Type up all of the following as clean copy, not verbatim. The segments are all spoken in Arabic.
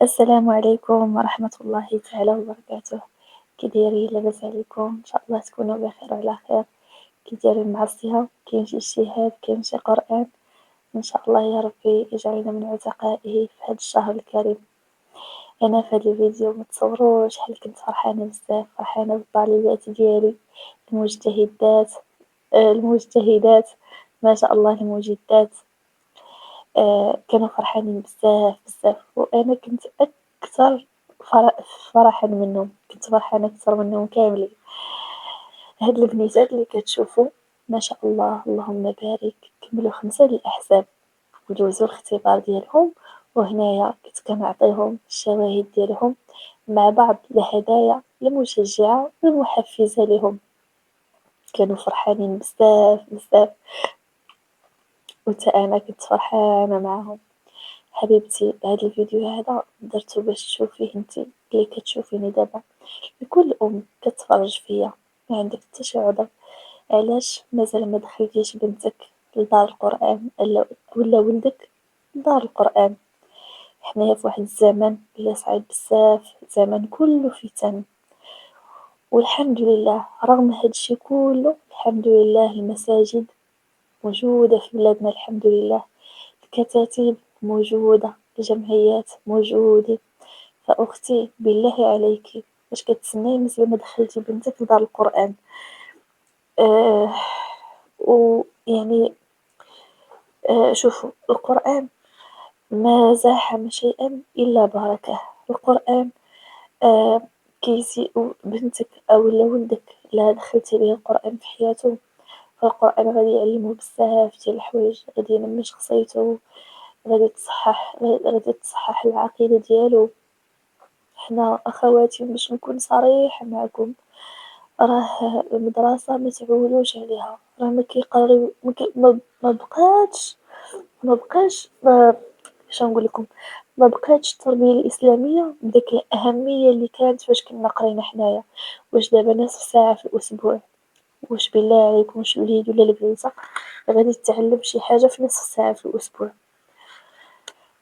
السلام عليكم ورحمة الله تعالى وبركاته. كي دايرين؟ لاباس عليكم؟ ان شاء الله تكونوا بخير وعلى خير. كي دايرين مع الصيام؟ كاين شي اجتهاد؟ كاين شي قرآن؟ ان شاء الله يا ربي يجعلنا من عتقائه في هذا الشهر الكريم. انا في هذا الفيديو متصوروش شحال كنت فرحانه بزاف، فرحانه بالطالبات ديالي المجتهدات، المجتهدات، ما شاء الله المجدات. كانوا فرحانين بزاف بزاف، وانا كنت اكثر فرحا منهم، كنت فرحانه اكثر منهم كاملين. هاد البنيتات اللي كتشوفوا ما شاء الله اللهم بارك كملوا 5 د الاحزاب ودوزوا الاختبار ديالهم، وهنايا كنت كنعطيهم الشواهد ديالهم مع بعض الهدايا المشجعه والمحفزه لهم. كانوا فرحانين بزاف بزاف، وتا انا كنت فرحانه معهم. حبيبتي، هاد الفيديو هذا درتو باش تشوفيه انتي اللي كتشوفيني دابا، لكل ام كتفرج فيا ما عندك حتى شي عذر. علاش مازال ما دخلتيش بنتك لدار القرآن ولا ولدك لدار القرآن؟ حنايا في واحد الزمن اللي صعيب بزاف، زمن كله فتن، والحمد لله رغم هادشي كله الحمد لله المساجد موجودة في بلادنا، الحمد لله الكتاتيب موجودة، الجمعيات موجودين. فأختي بالله عليكِ واش كتسناي مزال ما دخلتي بنتك لدار القرآن؟ آه ويعني شوفوا القرآن ما زاحم شيئا إلا باركه. القرآن آه كيزي بنتك أو لا ولدك لا دخلتي ليه القرآن في حياته، فالقرآن غادي يعلمو بزاف ديال الحوايج، غادي ينمي شخصيته، غادي تصحح العقيدة ديالو. حنا أخواتي باش نكون صريحة معكم، راه المدرسة ما تعولوش عليها، راه ما كيقراو ما بقاتش ما بقاش اش نقول لكم، ما بقاتش التربية الإسلامية بديك الأهمية اللي كانت فاش كنا قرينا حنايا. واش دابا نصف ساعة في الأسبوع؟ واش بالله عليكم واش الوليد ولا البنيته غادي تتعلم شي حاجة في نصف ساعة في الأسبوع؟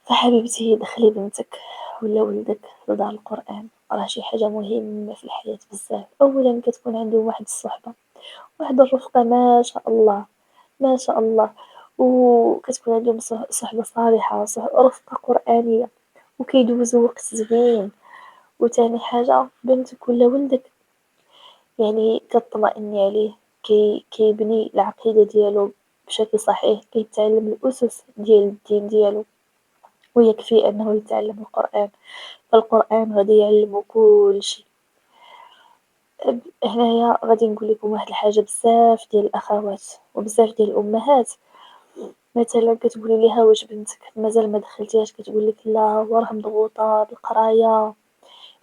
فحبيبتي دخلي بنتك ولا ولدك لدار القرآن، راه شي حاجة مهمة في الحياة بزاف. أولا كتكون عندهم واحد الصحبة، واحد الرفقة ما شاء الله ما شاء الله، وكتكون عندهم صحبة صالحة، رفقة قرآنية، وكيدوزو وقت زوين. وتاني حاجة بنتك ولا ولدك يعني كطمئني عليه، كيبني العقيدة ديالو بشكل صحيح، كيتعلم الأسس ديال الدين ديالو، ويكفي أنه يتعلم القرآن، فالقرآن غادي يعلمو كلشي. هنايا غادي نقول لكم واحد الحاجة، بزاف ديال الأخوات وبزاف ديال الأمهات مثلا كتقولي ليها واش بنتك مازال ما دخلتيهاش، كتقول لك لا وراه مضغوطة بالقراية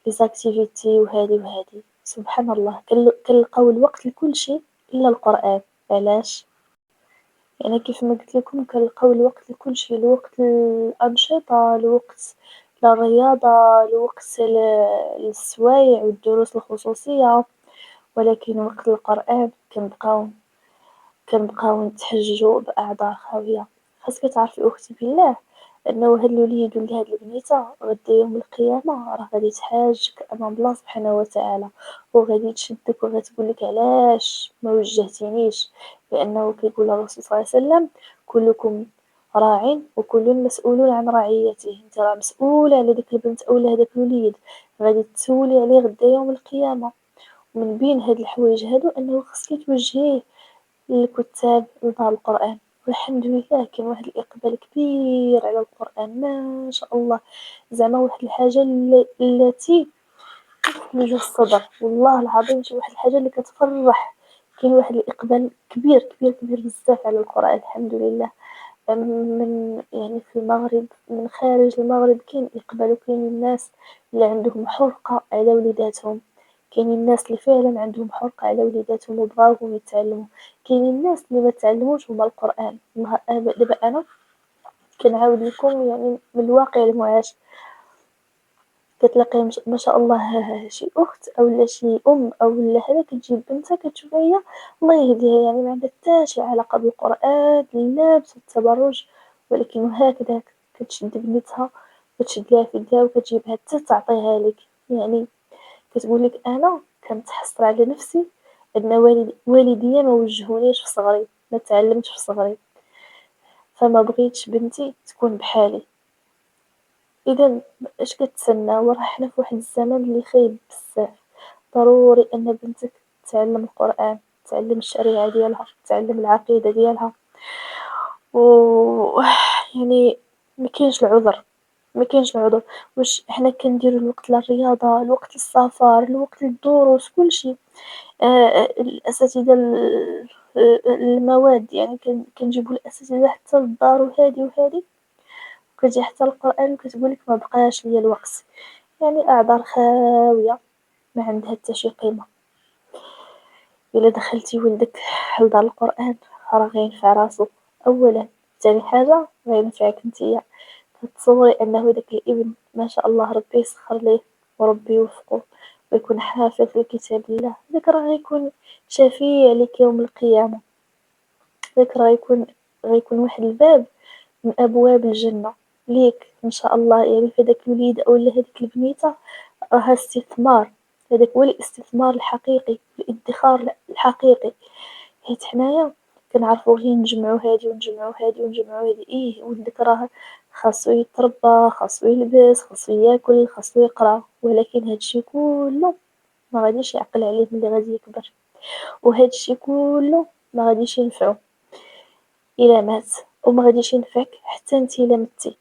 لي زاكتيفيتي وهذه وهذه. سبحان الله، كنلقاو الوقت لكل شيء الا القرآن. علاش؟ يعني كيف ما قلت لكم كنلقاو الوقت لكل شيء، الوقت الأنشطة، الوقت للرياضة، الوقت للسوايع والدروس الخصوصية، ولكن وقت القرآن كنبقاو نتحججو بأعذار خاوية. خاصك تعرفي أختي بالله أنه هاد الوليد ولا هاد البنيتة غدا يوم القيامة راه غادي تحاجك أمام الله سبحانه وتعالى، وغادي تشدك وغتقولك علاش ما وجهتينيش، لأنه كيقول الرسول صلى الله عليه وسلم كلكم راع وكل مسؤول عن رعيته. انت راه مسؤولة على ديك البنت أو هداك الوليد، غادي تسولي عليه غدا يوم القيامة. ومن بين هاد الحوايج هادو أنه خصك توجهيه للكتاب لدار القرآن. والحمد لله كاين واحد الإقبال كبير على القرآن ما شاء الله، زعما واحد الحاجة التي تثلج الصدر، والله العظيم شي واحد الحاجة اللي كتفرح. كاين واحد الإقبال كبير كبير كبير بزاف على القرآن الحمد لله. من يعني في المغرب، من خارج المغرب كاين إقبال، وكاين الناس اللي عندهم حرقة على وليداتهم، كاينين الناس اللي فعلا عندهم حرقة على وليداتهم وبغاوهم يتعلموا، كاينين الناس اللي ما تعلموش هما القرآن. دابا أنا كنعاود لكم يعني من الواقع المعاش، كتلاقي ما شاء الله شي أخت أو شي أم أو هذا كتجيب بنتها كتشوفها هي الله يهديها يعني ما عندها حتى شي علاقة بالقرآن، اللبس والتبرج، ولكن هكذا كتشد بنتها وتشد ليها في يدها وكتجيبها حتى تعطيها ليك، يعني كتقولك أنا كنتحسر على نفسي أن والديا ما وجهونيش في صغري، ما تعلمتش في صغري، فما بغيتش بنتي تكون بحالي. إذا اش كتسناو؟ راه حنا في واحد الزمن اللي خايب بزاف، ضروري أن بنتك تعلم القرآن، تعلم الشريعة ديالها، تعلم العقيدة ديالها، و يعني مكاينش العذر، مكاينش العذر. واش حنا كنديرو الوقت للرياضة، الوقت للسفر، الوقت للدروس، كلشي. الأساتذة المواد يعني كنجيبو الأساتذة حتى للدار وهادي وهادي، وكتجي حتى القرآن وكتقولك ما بقاش ليا الوقت، يعني أعذار خاوية ما عندها حتى شي قيمة. إلا دخلتي ولدك لدار القرآن راه غينفع راسو أولا، تاني حاجة غينفعك نتيا. كتصوري أنه داك الابن ما شاء الله ربي يسخر ليه وربي يوفقه ويكون حافظ لكتاب الله، داك راه غيكون شفيع ليك يوم القيامة، داك راه غيكون واحد الباب من أبواب الجنة ليك إن شاء الله. يعني فداك الوليد أولا هاديك البنيتة راها استثمار، هذاك هو الاستثمار الحقيقي، الادخار الحقيقي. حيت حنايا كنعرفو غير نجمعو هادي ونجمعو هادي ونجمعو هادي، ولدك راه خاصو يتربى، خاصو يلبس، خاصو ياكل، خاصو يقرا، ولكن هادشي كله ما غاديش يعقل عليه ملي غادي يكبر، وهادشي كله ما غاديش ينفعو إلا مات، وما غاديش ينفعك حتى نتي إلا متي.